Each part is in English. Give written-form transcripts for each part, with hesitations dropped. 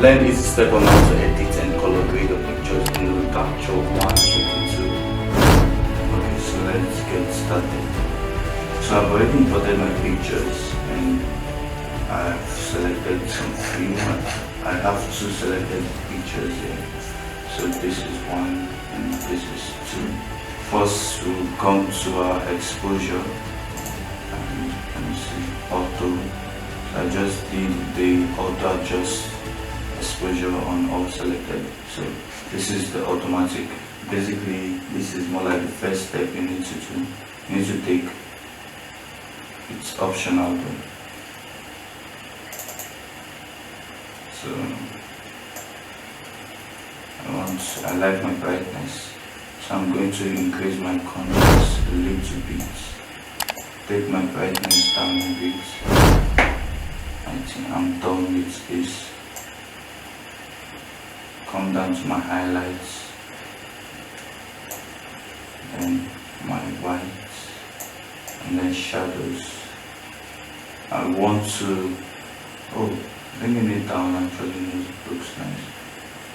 Learn easy step on how to edit and color grade your pictures in Capture One 22. Okay, so let's get started. So I've already imported my pictures and I've selected some few. I have two selected pictures here. So this is one and this is two. First we'll come to our exposure and let me see, auto. I just did the auto adjust exposure on all selected. So this is the automatic. Basically this is more like the first step you need to do. You need to take. It's optional though. So I like my brightness, so I'm going to increase my contrast a little bit. Take my brightness down a bit. I think I'm done with this. Come down to my highlights, then my whites, and then shadows. I want to, bringing it down actually looks nice.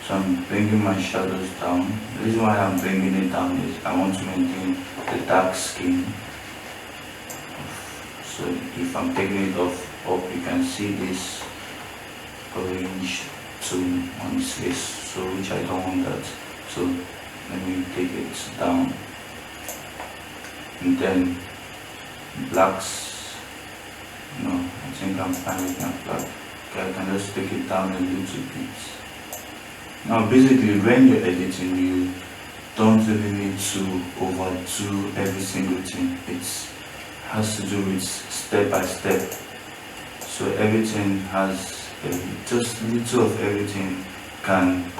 So I'm bringing my shadows down. The reason why I'm bringing it down is I want to maintain the dark skin. So if I'm taking it up, you can see this orange tone on his face, so which I don't want that. So let me take it down. And then blacks, no, I think I'm fine with my black. Okay, I can just take it down a little bit. Now basically when you're editing, you don't really need to overdo every single thing. It has to do with step by step. So everything has just little of everything can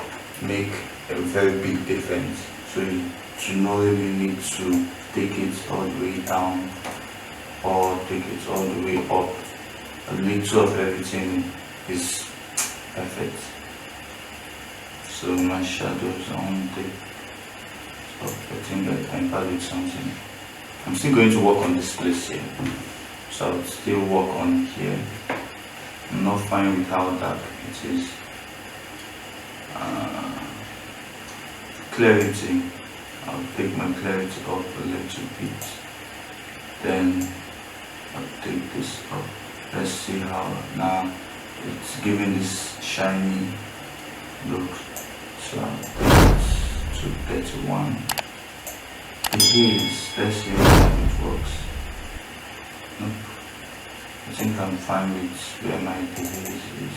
make a very big difference. So you do not really need to take it all the way down or take it all the way up. A little of everything is perfect. So my shadows I want to take. So I think I can with something. I'm still going to work on this place here. So I'll still work on here. I'm not fine with how dark it is. Clarity. I'll take my clarity up a little bit. Then I'll take this up. Let's see how now it's giving this shiny look. So I'll take it to 31. The haze, let's see how it works. Nope. I think I'm fine with where my haze is.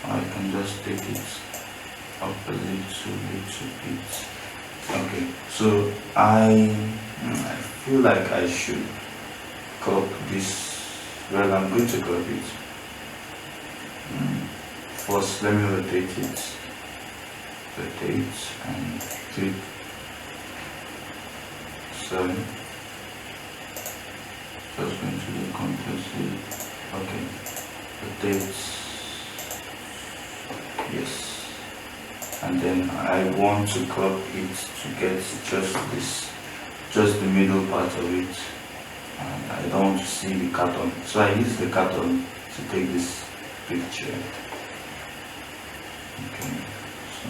I can just take it up a little bit. Okay, so I feel like I should crop this. Well, I'm going to crop it. First, let me rotate it. Rotate and click. Sorry. Just going to do completely. Okay. Rotate. Yes. And then I want to crop it to get just the middle part of it. And I don't want to see the carton. So I use the carton to take this picture. Okay. So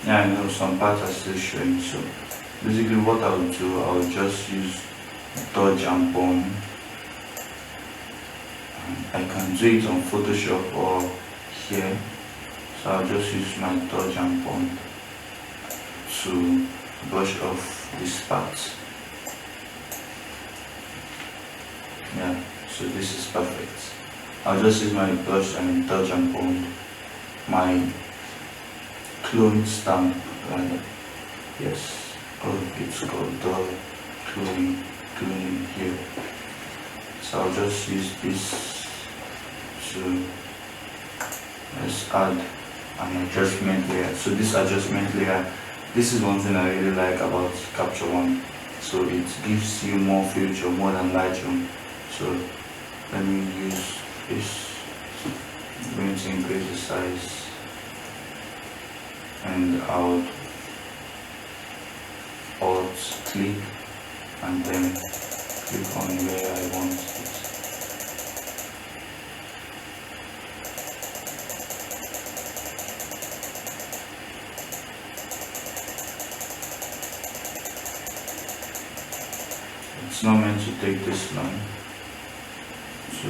yeah, I know some parts are still showing, so basically what I will do, I will just use dodge and bone. I can do it on Photoshop or here, so I'll just use my dodge and bone to brush off this part. Yeah, so this is perfect. I'll just use my brush and dodge and bone, my clone stamp rather. Yes, it's called the cloning here. So I'll just use this to let's add an adjustment layer. So this adjustment layer This is one thing I really like about Capture One. So it gives you more feature, more than Lightroom. So let me use this. I'm going to increase the size, and I'll Alt click and then click on where I want it. It's not meant to take this long. So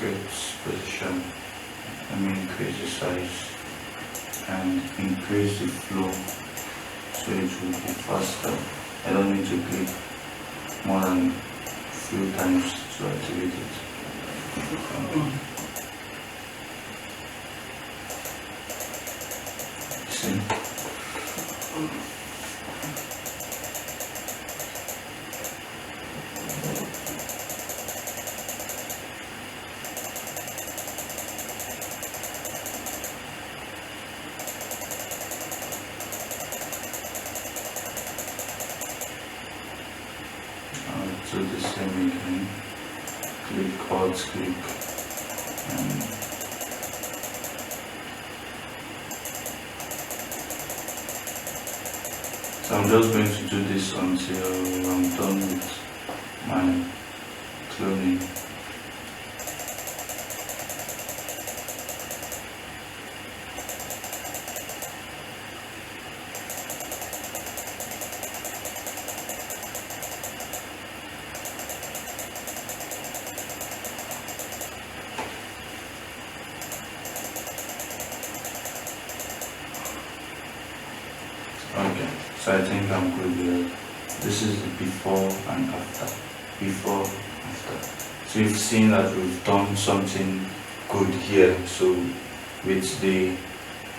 get position. Let me increase the size and increase the flow so it will be faster. I don't need to click more than a few times to activate it. See? Do the same again. Click, Alt click, and so I'm just going to do this until I'm done with my cloning. Okay, so I think I'm good here. This is the before and after. Before, after. So you've seen that we've done something good here. So with the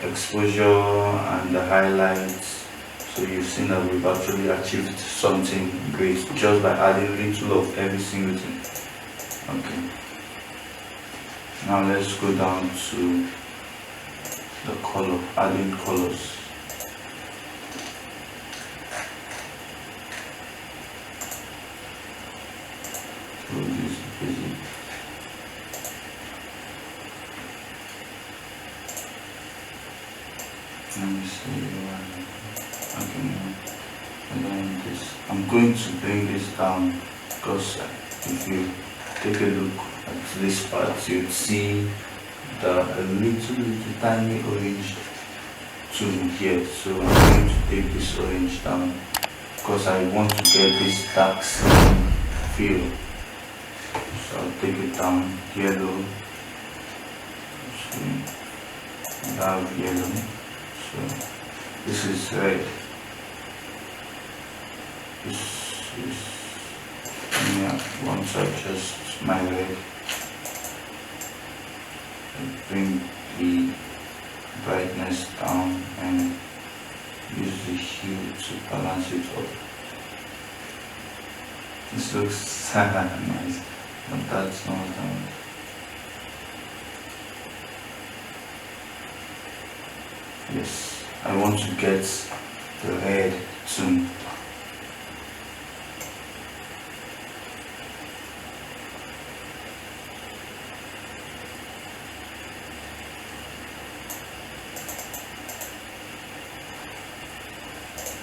exposure and the highlights, so you've seen that we've actually achieved something great just by adding a little of every single thing. Okay. Now let's go down to the color, adding colors. So this is basic. Let me see I'm going to bring this down because if you take a look at this part, you'd see the little tiny orange tone here. So I'm going to take this orange down because I want to get this dark skin feel. So I'll take it down. Yellow. So we have yellow. So this is red. This is, yeah, once I adjust my red, I bring the brightness down and use the hue to balance it up. This looks nice, but that's not what I want. Yes, I want to get the red tone.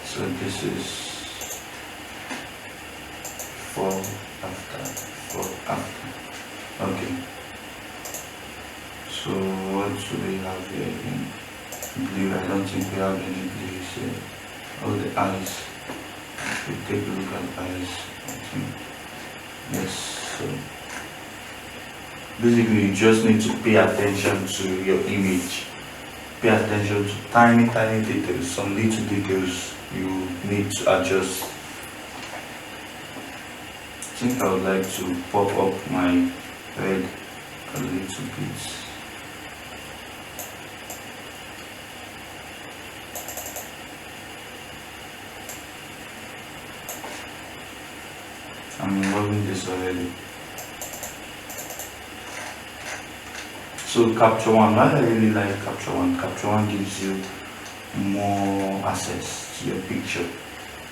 So this is before, after. Okay. So what should we have here again? Blue. I don't think we have any blue here. Oh, the eyes. If we take a look at eyes, I think. Yes. So basically, you just need to pay attention to your image. Pay attention to tiny details, some little details you need to adjust. I think I would like to pop up my red a little bit. I'm involving this already. So Capture One, why I really like Capture One? Capture One gives you more access to your picture.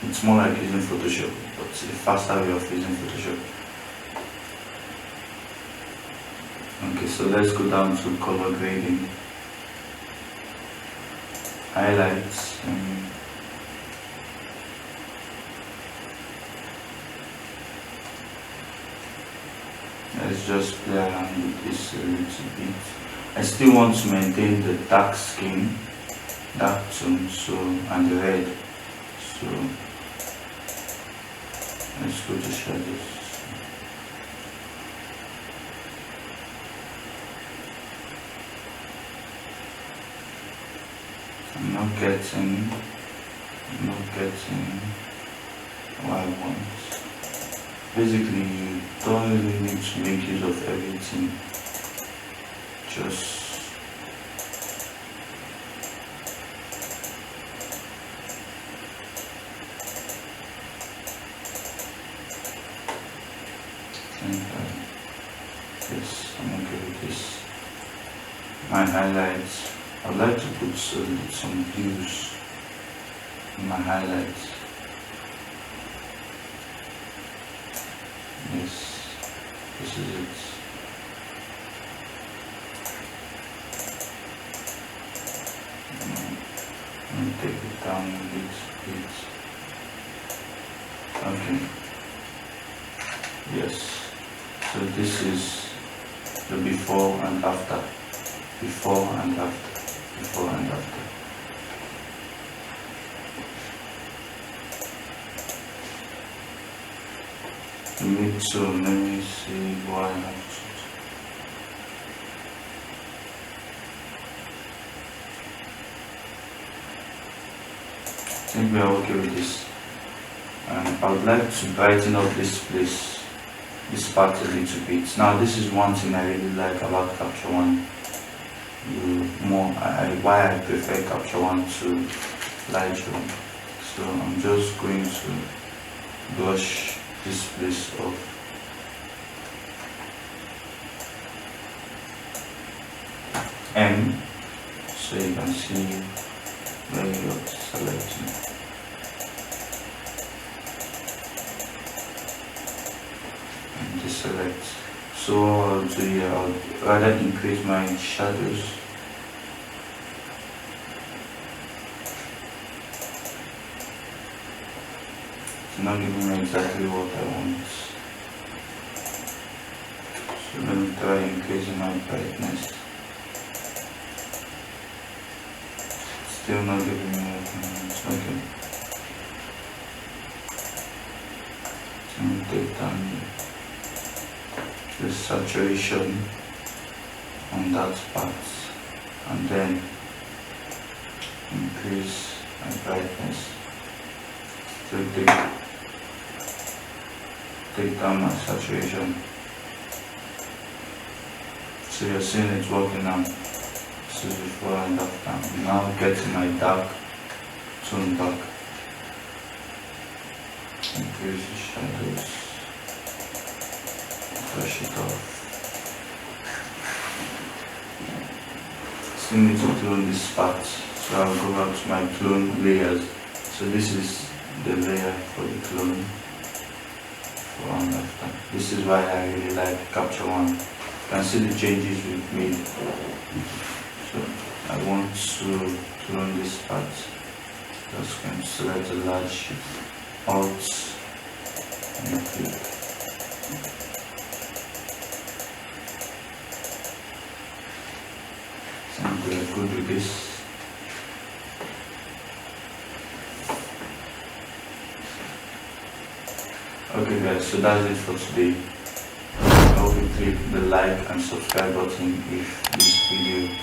It's more like using Photoshop, but it's a faster way of using Photoshop. Okay, so let's go down to color grading, highlights, let's just play around with this a little bit. I still want to maintain the dark skin, dark tone, so, and the red. So let's go to shadows. I'm not getting what I want. Basically, you don't really need to make use of everything. Just yes, I'm okay with this. My highlights, I'd like to put some blues in my highlights. Yes, this is it. Let me take it down a little bit. Okay. Yes. So this is the before and after. Before and after. Before and after. So let me see why I have to. I think we are okay with this. And I would like to brighten up this place, this part a little bit. Now this is one thing I really like about Capture One. Why I prefer Capture One to Lightroom. So I'm just going to brush this place off. M, so you can see where you're selecting. And deselect. So I'll do here, I'll rather increase my shadows. It's not giving me exactly what I want. So let me try increasing my brightness. Still not giving me what I want. Okay. So I'm going to take down the saturation on that part and then increase my brightness. So take down my saturation. So you're seeing it's working now. This is before and after. I'm now getting my dark tone back. Increase the shadows. Brush it off. Still need to clone this part. So I'll go back to my clone layers. So this is the layer for the clone. Before and after. This is why I really like Capture One. You can see the changes we've made. So I want to clone this part. Just going to select a large Alt and click. So we're good with this. Okay guys, so that's it for today. I hope you click the like and subscribe button if this video